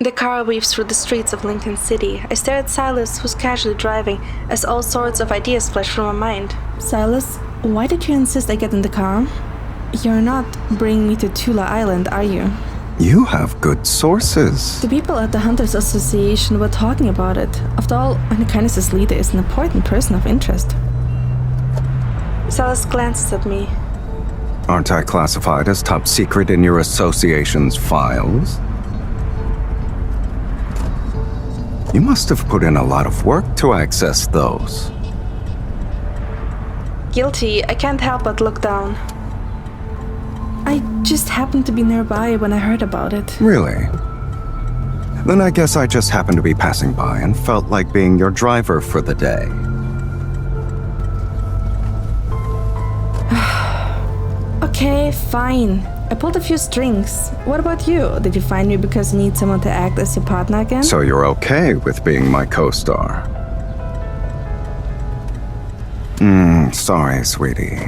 The car weaves through the streets of Lincoln City. I stare at Sylus, who's casually driving, as all sorts of ideas flash through my mind. Sylus, why did you insist I get in the car? You're not bringing me to Tula Island, are you? You have good sources. The people at the Hunters Association were talking about it. After all, Honeykinus' leader is an important person of interest. Sylus glances at me. Aren't I classified as top secret in your association's files? You must have put in a lot of work to access those. Guilty, I can't help but look down. I just happened to be nearby when I heard about it. Really? Then I guess I just happened to be passing by and felt like being your driver for the day. Okay, fine. I pulled a few strings. What about you? Did you find me because you need someone to act as your partner again? So you're okay with being my co-star? Sorry, sweetie.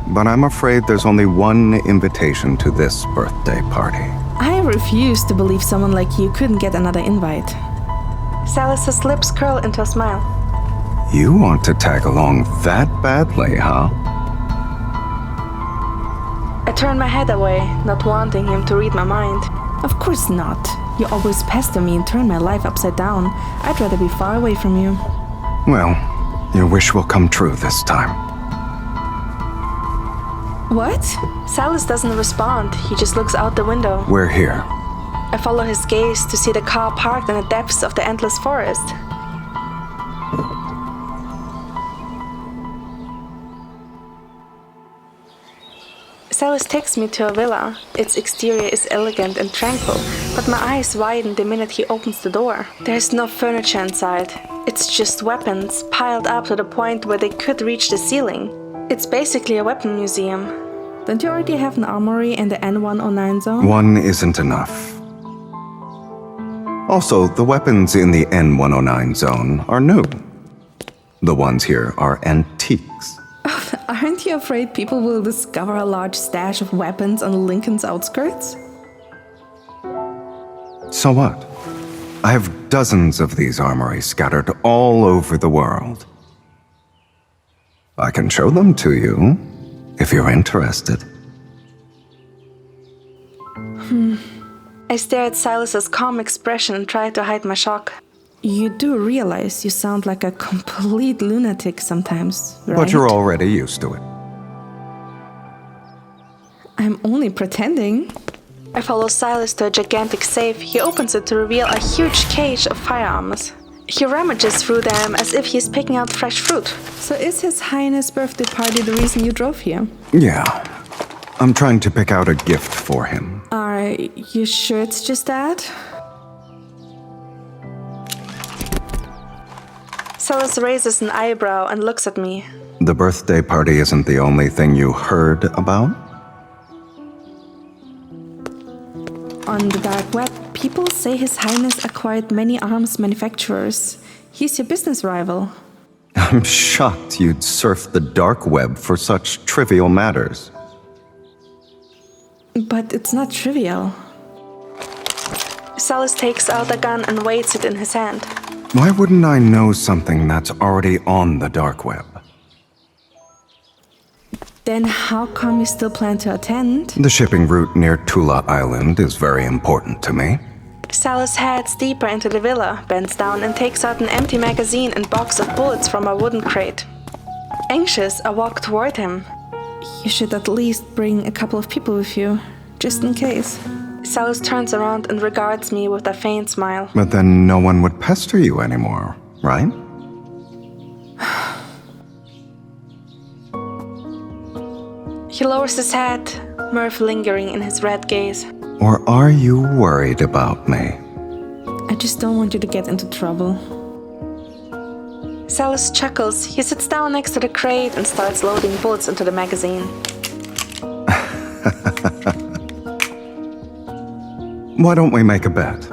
But I'm afraid there's only one invitation to this birthday party. I refuse to believe someone like you couldn't get another invite. Sylus' lips curl into a smile. You want to tag along that badly, huh? I turn my head away, not wanting him to read my mind. Of course not. You always pester me and turn my life upside down. I'd rather be far away from you. Well, your wish will come true this time. What? Sylus doesn't respond. He just looks out the window. We're here. I follow his gaze to see the car parked in the depths of the endless forest. Sylus takes me to a villa. Its exterior is elegant and tranquil, but my eyes widen the minute he opens the door. There's no furniture inside. It's just weapons, piled up to the point where they could reach the ceiling. It's basically a weapon museum. Don't you already have an armory in the N109 zone? One isn't enough. Also, the weapons in the N109 zone are new. The ones here are antiques. Aren't you afraid people will discover a large stash of weapons on Lincoln's outskirts? So what? I have dozens of these armories scattered all over the world. I can show them to you, if you're interested. I stare at Sylus' calm expression and try to hide my shock. You do realize you sound like a complete lunatic sometimes, right? But you're already used to it. I'm only pretending. I follow Sylus to a gigantic safe. He opens it to reveal a huge cage of firearms. He rummages through them as if he's picking out fresh fruit. So is His Highness' birthday party the reason you drove here? Yeah. I'm trying to pick out a gift for him. Are you sure it's just that? Sylus raises an eyebrow and looks at me. The birthday party isn't the only thing you heard about? On the dark web, people say His Highness acquired many arms manufacturers. He's your business rival. I'm shocked you'd surf the dark web for such trivial matters. But it's not trivial. Sylus takes out a gun and weighs it in his hand. Why wouldn't I know something that's already on the dark web? Then how come you still plan to attend? The shipping route near Tula Island is very important to me. Sylus heads deeper into the villa, bends down and takes out an empty magazine and box of bullets from a wooden crate. Anxious, I walk toward him. You should at least bring a couple of people with you, just in case. Sylus turns around and regards me with a faint smile. But then no one would pester you anymore, right? He lowers his head, mirth lingering in his red gaze. Or are you worried about me? I just don't want you to get into trouble. Sylus chuckles. He sits down next to the crate and starts loading bullets into the magazine. Why don't we make a bet?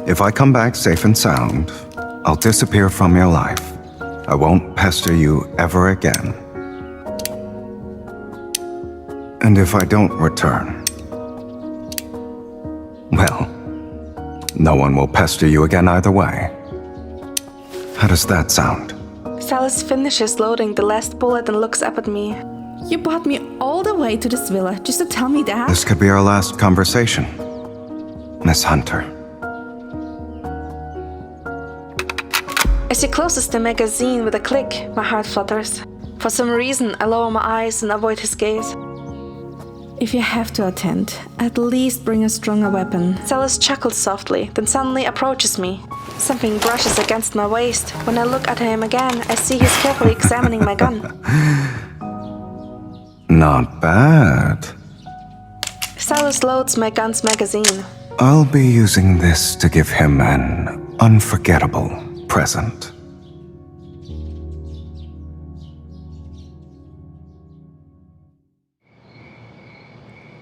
If I come back safe and sound, I'll disappear from your life. I won't pester you ever again. And if I don't return, No one will pester you again either way. How does that sound? Sylus finishes loading the last bullet and looks up at me. You brought me all the way to this villa just to tell me that? This could be our last conversation, Miss Hunter. As he closes the magazine with a click, my heart flutters. For some reason, I lower my eyes and avoid his gaze. If you have to attend, at least bring a stronger weapon. Sylus chuckles softly, then suddenly approaches me. Something brushes against my waist. When I look at him again, I see he's carefully examining my gun. Not bad. Sylus loads my gun's magazine. I'll be using this to give him an unforgettable present.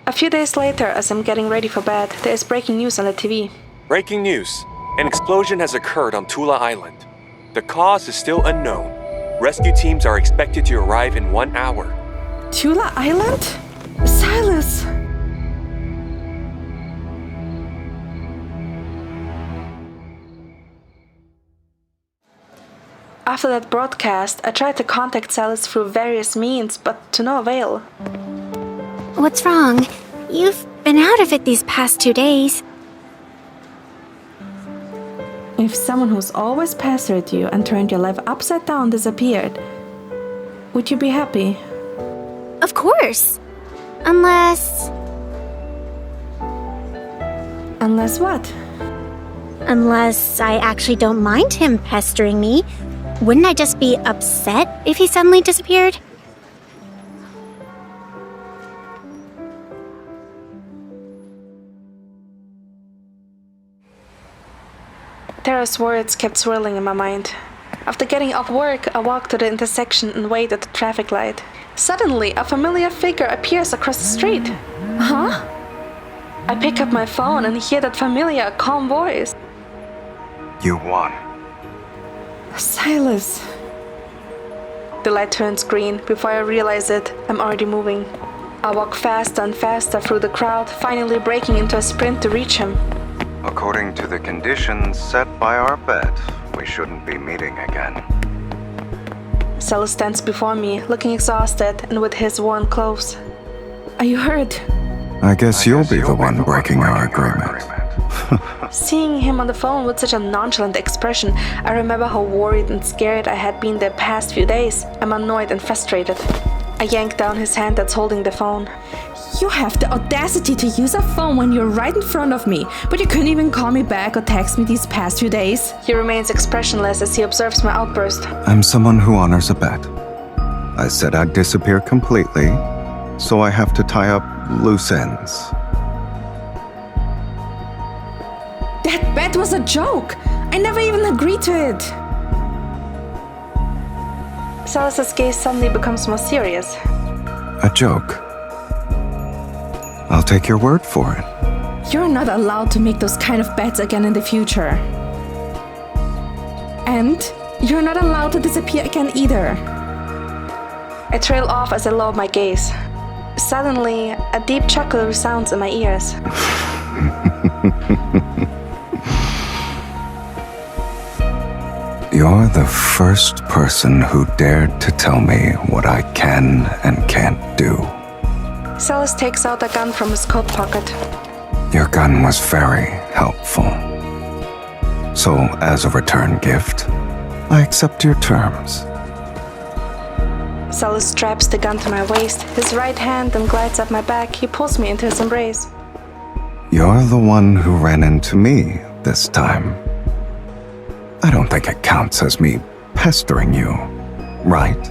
A few days later, as I'm getting ready for bed, there is breaking news on the TV. Breaking news. An explosion has occurred on Tula Island. The cause is still unknown. Rescue teams are expected to arrive in 1 hour. Tula Island? Sylus! After that broadcast, I tried to contact Sylus through various means, but to no avail. What's wrong? You've been out of it these past 2 days. If someone who's always pestered you and turned your life upside down disappeared, would you be happy? Of course. Unless what? Unless I actually don't mind him pestering me. Wouldn't I just be upset if he suddenly disappeared? Tara's words kept swirling in my mind. After getting off work, I walk to the intersection and wait at the traffic light. Suddenly, a familiar figure appears across the street. Huh? I pick up my phone and hear that familiar, calm voice. You won. Sylus. The light turns green. Before I realize it, I'm already moving. I walk faster and faster through the crowd, finally breaking into a sprint to reach him. According to the conditions set by our bet, we shouldn't be meeting again. Sylus stands before me, looking exhausted and with his worn clothes. Are you hurt? I guess you'll be the one breaking our agreement. Seeing him on the phone with such a nonchalant expression, I remember how worried and scared I had been the past few days. I'm annoyed and frustrated. I yank down his hand that's holding the phone. You have the audacity to use a phone when you're right in front of me, but you couldn't even call me back or text me these past few days. He remains expressionless as he observes my outburst. I'm someone who honors a bet. I said I'd disappear completely, so I have to tie up loose ends. That bet was a joke! I never even agreed to it! Sylus's gaze suddenly becomes more serious. A joke? I'll take your word for it. You're not allowed to make those kind of bets again in the future. And you're not allowed to disappear again either. I trail off as I lower my gaze. Suddenly, a deep chuckle resounds in my ears. You're the first person who dared to tell me what I can and can't do. Sylus takes out a gun from his coat pocket. Your gun was very helpful. So, as a return gift, I accept your terms. Sylus straps the gun to my waist, his right hand then glides up my back. He pulls me into his embrace. You're the one who ran into me this time. I don't think it counts as me pestering you, right?